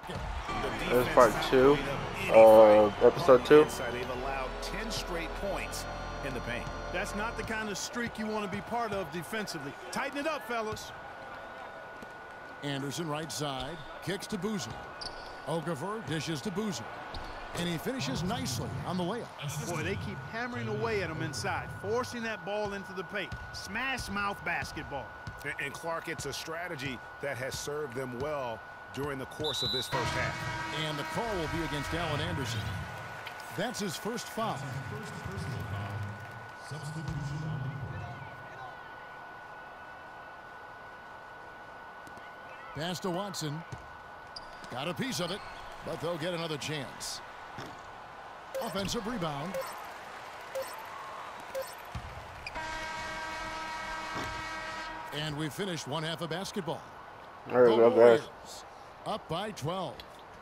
bucket. This is part 2 of episode 2. They've allowed 10 straight points in the paint. That's not the kind of streak you want to be part of defensively. Tighten it up, fellas. Anderson right side, kicks to Boozer. Okafor dishes to Boozer. And he finishes nicely on the layup. Boy, they keep hammering away at him inside, forcing that ball into the paint. Smash mouth basketball. And Clark, it's a strategy that has served them well during the course of this first half. And the call will be against Allen Anderson. That's his first foul. Pass to Watson. Got a piece of it, but they'll get another chance. Offensive rebound. And we finished one half of basketball. There we go, guys. Up by 12.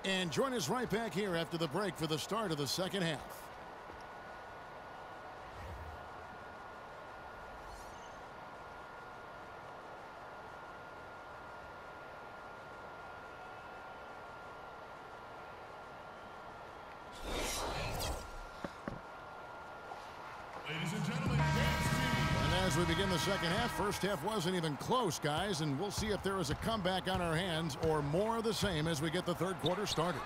And join us right back here after the break for the start of the second half. As we begin the second half, first half wasn't even close, guys, and we'll see if there is a comeback on our hands or more of the same as we get the third quarter started.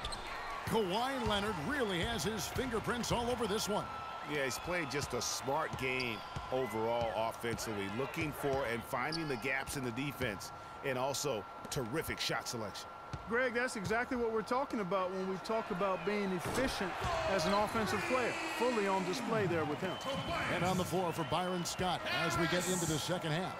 Kawhi Leonard really has his fingerprints all over this one. Yeah, he's played just a smart game overall offensively, looking for and finding the gaps in the defense, and also terrific shot selection. Greg, that's exactly what we're talking about when we talk about being efficient as an offensive player. Fully on display there with him. And on the floor for Byron Scott as we get into the second half.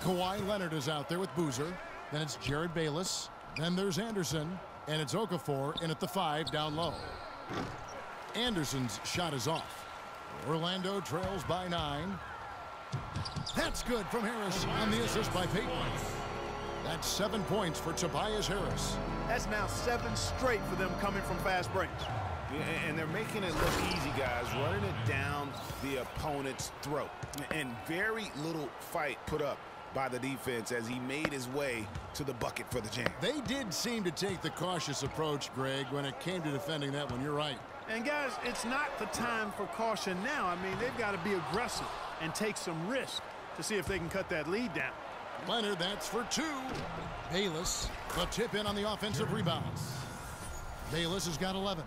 Kawhi Leonard is out there with Boozer. Then it's Jared Bayless. Then there's Anderson. And it's Okafor in at the 5 down low. Anderson's shot is off. Orlando trails by 9. That's good from Harris on the assist by Payton. That's 7 points for Tobias Harris. That's now 7 straight for them coming from fast breaks. Yeah, and they're making it look easy, guys, running it down the opponent's throat. And very little fight put up by the defense as he made his way to the bucket for the jam. They did seem to take the cautious approach, Greg, when it came to defending that one. You're right. And, guys, it's not the time for caution now. I mean, they've got to be aggressive and take some risk to see if they can cut that lead down. Leonard, that's for 2. Bayless, the tip in on the offensive rebounds. Bayless has got 11.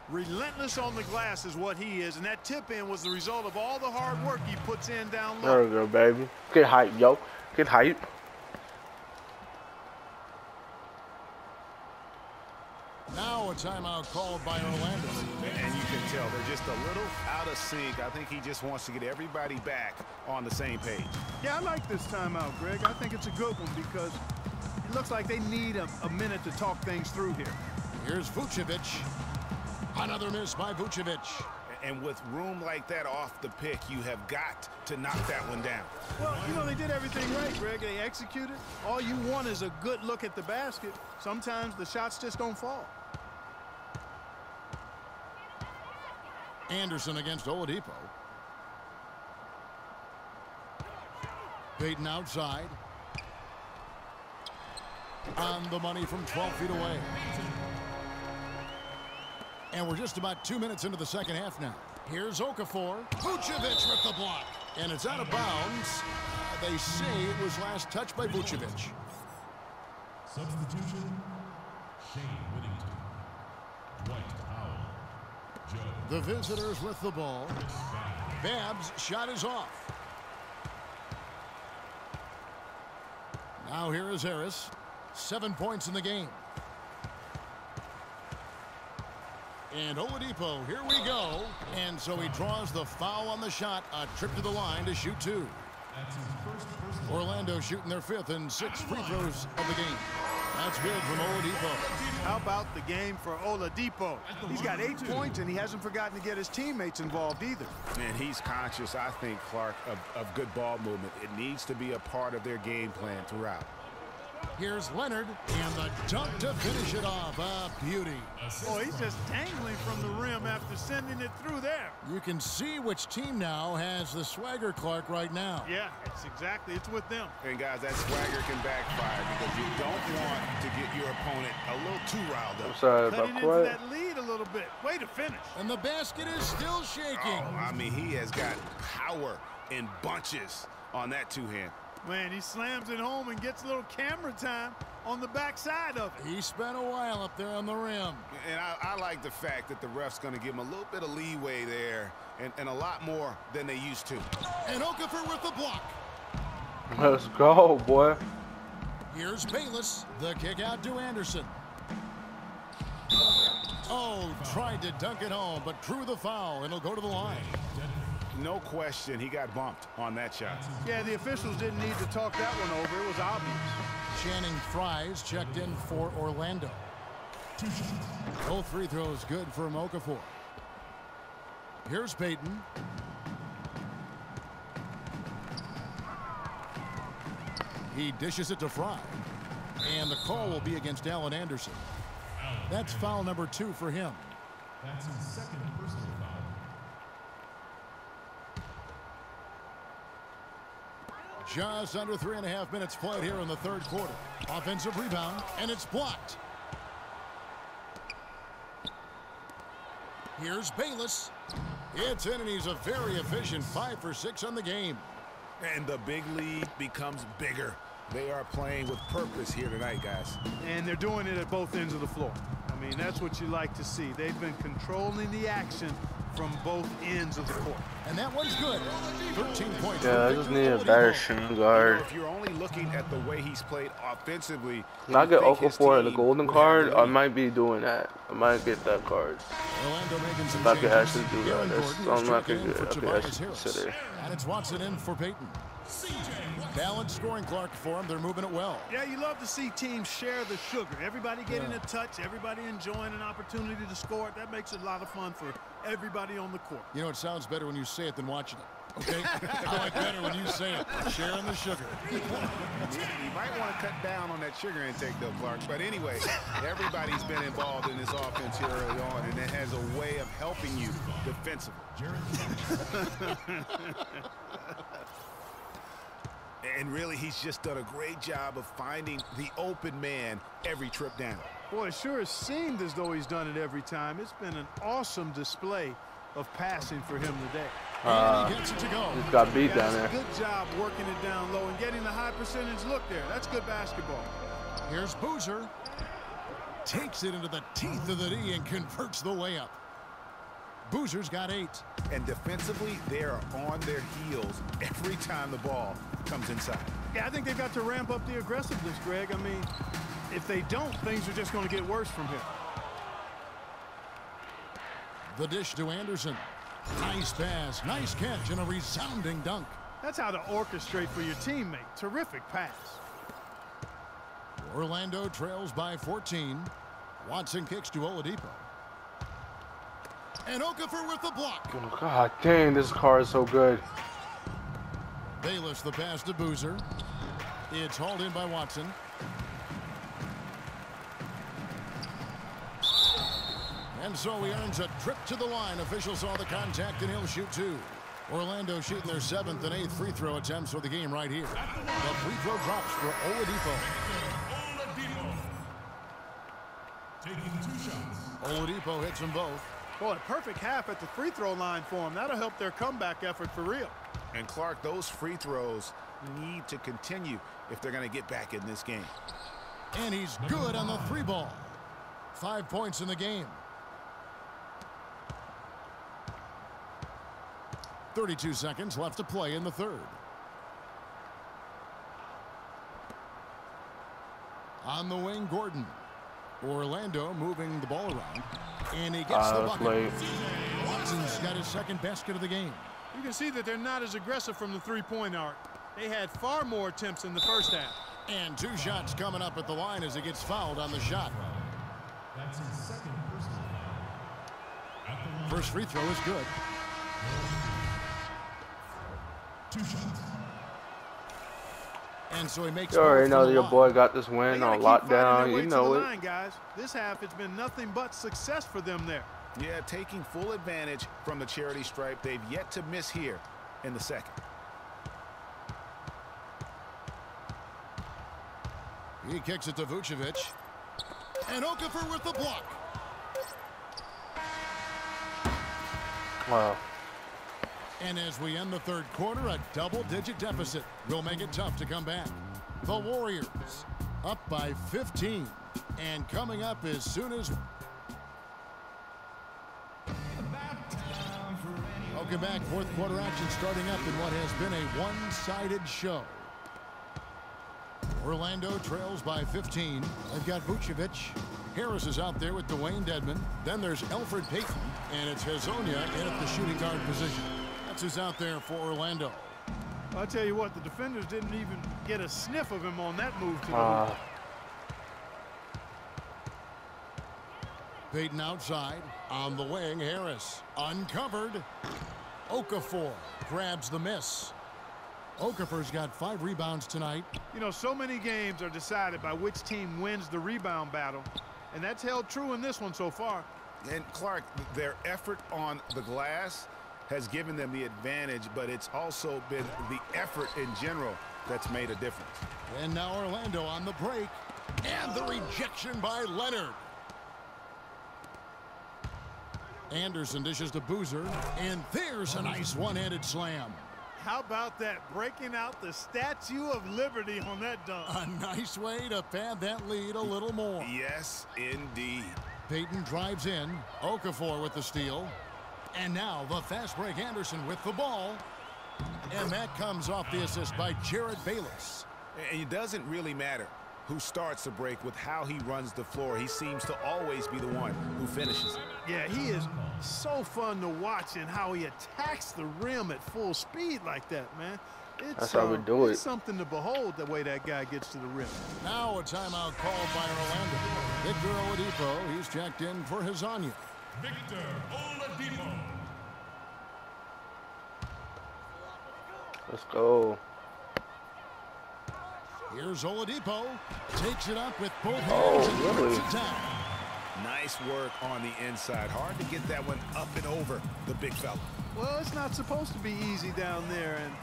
Relentless on the glass is what he is, and that tip in was the result of all the hard work he puts in down low. There we go, baby. Get hype, yo. Get hype. Now a timeout called by Orlando. And you can tell they're just a little out of sync. I think he just wants to get everybody back on the same page. Yeah, I like this timeout, Greg. I think it's a good one because it looks like they need a minute to talk things through here. Here's Vucevic. Another miss by Vucevic. And with room like that off the pick, you have got to knock that one down. Well, you know, they did everything right, Greg. They executed. All you want is a good look at the basket. Sometimes the shots just don't fall. Anderson against Oladipo. Payton outside. On the money from 12 feet away. And we're just about 2 minutes into the second half now. Here's Okafor. Vucevic with the block. And it's out of bounds. They say it was last touched by Vucevic. Substitution, Shane Whittington, Dwight Powell, Joe. The visitors with the ball. Babs' shot is off. Now here is Harris. 7 points in the game. And Oladipo, here we go. And so he draws the foul on the shot. A trip to the line to shoot 2. That's his first personal. Orlando shooting their 5th and 6 free throws of the game. That's good from Oladipo. How about the game for Oladipo? He's got 8 points, and he hasn't forgotten to get his teammates involved either. And he's conscious, I think, Clark, of good ball movement. It needs to be a part of their game plan throughout. Here's Leonard, and the dunk to finish it off. A beauty. Oh, he's just dangling from the rim after sending it through there. You can see which team now has the swagger, Clark, right now. Yeah, it's with them. And guys, that swagger can backfire because you don't want to get your opponent a little too riled up. I'm sorry Cutting about into quiet. that lead a little bit. Way to finish. And the basket is still shaking. Oh, I mean, he has got power in bunches on that two-hand. Man, he slams it home and gets a little camera time on the backside of it. He spent a while up there on the rim. And I like the fact that the ref's going to give him a little bit of leeway there and a lot more than they used to. And Okafor with the block. Let's go, boy. Here's Bayless. The kick out to Anderson. Oh, tried to dunk it home, but drew the foul, and he'll go to the line. No question, he got bumped on that shot. Yeah, the officials didn't need to talk that one over. It was obvious. Channing Fries checked in for Orlando. Both free throws good for Okafor. Here's Payton. He dishes it to Fry. And the call will be against Allen Anderson. That's foul number 2 for him. That's his second personal foul. Just under 3.5 minutes played here in the third quarter. Offensive rebound, and it's blocked. Here's Bayless. It's in, and he's a very efficient 5 for 6 on the game. And the big lead becomes bigger. They are playing with purpose here tonight, guys. And they're doing it at both ends of the floor. I mean, that's what you like to see. They've been controlling the action from both ends of the court. And that one's good. 13 points. Yeah, I just need a better shooting guard. If you're only looking at the way he's played offensively, When I get Okafor the golden card, I might be doing that. I might get that card. Orlando making some If I could changes. actually do that, Aaron that's Gordon is something I checking could in do. for I could Tobias actually Harris. consider. And it's Watson in for Payton. Balanced scoring, Clark, for him. They're moving it well. Yeah, you love to see teams share the sugar. Everybody getting a touch, everybody enjoying an opportunity to score it. That makes it a lot of fun for everybody on the court. You know, it sounds better when you say it than watching it. Okay? I like better when you say it. Sharing the sugar. You might want to cut down on that sugar intake, though, Clark. But anyway, everybody's been involved in this offense here early on, and it has a way of helping you defensively. And really, he's just done a great job of finding the open man every trip down. Boy, it sure has seemed as though he's done it every time. It's been an awesome display of passing for him today. And he gets it to go. Just got beat down there. Good job working it down low and getting the high percentage look there. That's good basketball. Here's Boozer. Takes it into the teeth of the D and converts the layup. Boozer's got 8. And defensively, they are on their heels every time the ball comes inside. Yeah, I think they've got to ramp up the aggressiveness, Greg. I mean, if they don't, things are just going to get worse from here. The dish to Anderson. Nice pass, nice catch, and a resounding dunk. That's how to orchestrate for your teammate. Terrific pass. Orlando trails by 14. Watson kicks to Oladipo. And Okafor with the block. Oh, God dang, this card is so good. Bayless the pass to Boozer. It's hauled in by Watson. And so he earns a trip to the line. Officials saw the contact, and he'll shoot 2. Orlando shooting their 7th and 8th free throw attempts for the game right here. The free throw drops for Oladipo. Taking 2 shots. Oladipo hits them both. Boy, perfect half at the free throw line for him. That'll help their comeback effort for real. And Clark, those free throws need to continue if they're going to get back in this game. And he's good on the 3 ball. 5 points in the game. 32 seconds left to play in the third. On the wing, Gordon. Orlando moving the ball around. And he gets the bucket. Late. Watson's got his second basket of the game. You can see that they're not as aggressive from the three-point arc. They had far more attempts in the first half. And 2 shots coming up at the line as he gets fouled on the shot. That's his second personal foul. At the line. First free throw is good. 2 shots. And so he makes You already both know from your the boy line. got this They win gotta on keep fighting their lockdown. way You to know the it. line, guys. This half, it's been nothing but success for them there. Yeah, taking full advantage from the charity stripe. They've yet to miss here in the second. He kicks it to Vucevic. And Okafor with the block. Wow. And as we end the third quarter, a double-digit deficit will make it tough to come back. The Warriors up by 15. And coming up as soon as... Welcome back. Fourth quarter action starting up in what has been a one-sided show. Orlando trails by 15. They've got Vucevic. Harris is out there with Dwayne Dedmon. Then there's Elfrid Payton. And it's Hazonia in at the shooting guard position. That's who's out there for Orlando. I'll tell you what, the defenders didn't even get a sniff of him on that move to the hoop. Payton outside. On the wing, Harris. Uncovered. Okafor grabs the miss. Okafor's got 5 rebounds tonight. You know, so many games are decided by which team wins the rebound battle. And that's held true in this one so far. And Clark, their effort on the glass has given them the advantage, but it's also been the effort in general that's made a difference. And now Orlando on the break. And the rejection by Leonard. Anderson dishes to Boozer. And there's a nice one-handed slam. How about that? Breaking out the Statue of Liberty on that dunk. A nice way to pad that lead a little more. Yes, indeed. Payton drives in. Okafor with the steal. And now the fast break Anderson with the ball. And that comes off the assist by Jared Bayless. And it doesn't really matter who starts the break with how he runs the floor. He seems to always be the one who finishes it. Yeah, he is so fun to watch and how he attacks the rim at full speed like that, man. That's how we do it. It's something to behold the way that guy gets to the rim. Now a timeout called by Orlando. Victor Oladipo, he's checked in for Hazonia. Victor Oladipo. Let's go. Here's Oladipo. Takes it up with both hands and really? puts it down. Nice work on the inside. Hard to get that one up and over the big fella. Well, it's not supposed to be easy down there, and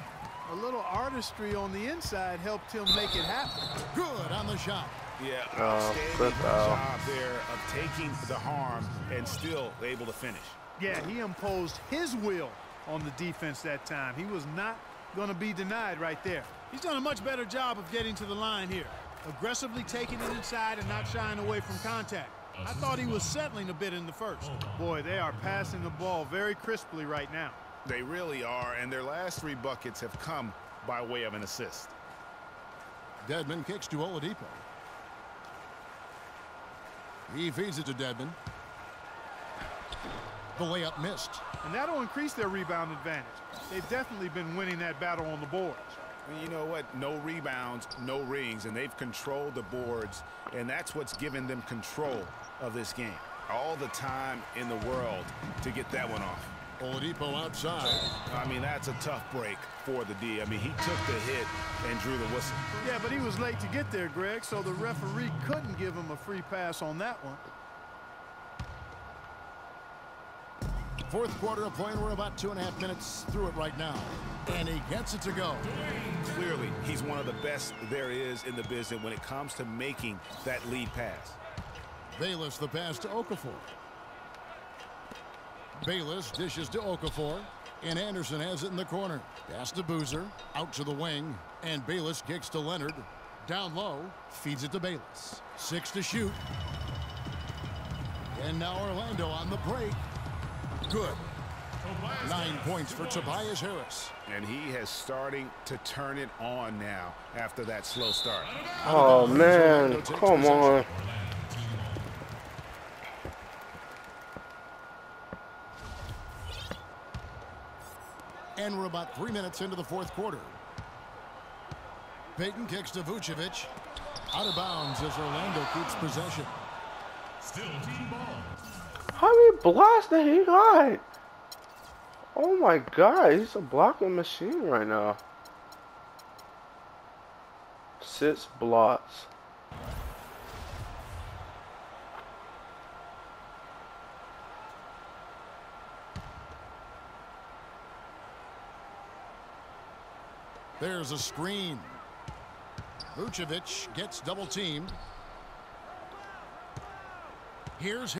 a little artistry on the inside helped him make it happen. Good on the shot. Yeah, good outstanding foul. job there of taking the harm and still able to finish. Yeah, he imposed his will on the defense that time. He was not going to be denied right there. He's done a much better job of getting to the line here. Aggressively taking it inside and not shying away from contact. I thought he was settling a bit in the first. Boy, they are passing the ball very crisply right now. They really are, and their last 3 buckets have come by way of an assist. Dedmon kicks to Oladipo. He feeds it to Dedmon. The layup missed. And that'll increase their rebound advantage. They've definitely been winning that battle on the boards. You know what? No rebounds, no rings, and they've controlled the boards, and that's what's given them control of this game. All the time in the world to get that one off. Oladipo outside. I mean, that's a tough break for the D. I mean, he took the hit and drew the whistle. Yeah, but he was late to get there, Greg, so the referee couldn't give him a free pass on that one. Fourth quarter of play, and we're about 2.5 minutes through it right now. And he gets it to go. Clearly, he's one of the best there is in the business when it comes to making that lead pass. Bayless the pass to Okafor. Bayless dishes to Okafor. And Anderson has it in the corner. Pass to Boozer. Out to the wing. And Bayless kicks to Leonard. Down low. Feeds it to Bayless. 6 to shoot. And now Orlando on the break. Good. 9 points for Tobias Harris. And he is starting to turn it on now after that slow start. Oh, man. Come on. And we're about 3 minutes into the fourth quarter. Payton kicks to Vucevic. Out of bounds as Orlando keeps possession. Still team ball. How many blocks did he got? Oh my God, he's a blocking machine right now. 6 blocks. There's a screen. Vucevic gets double teamed. Here's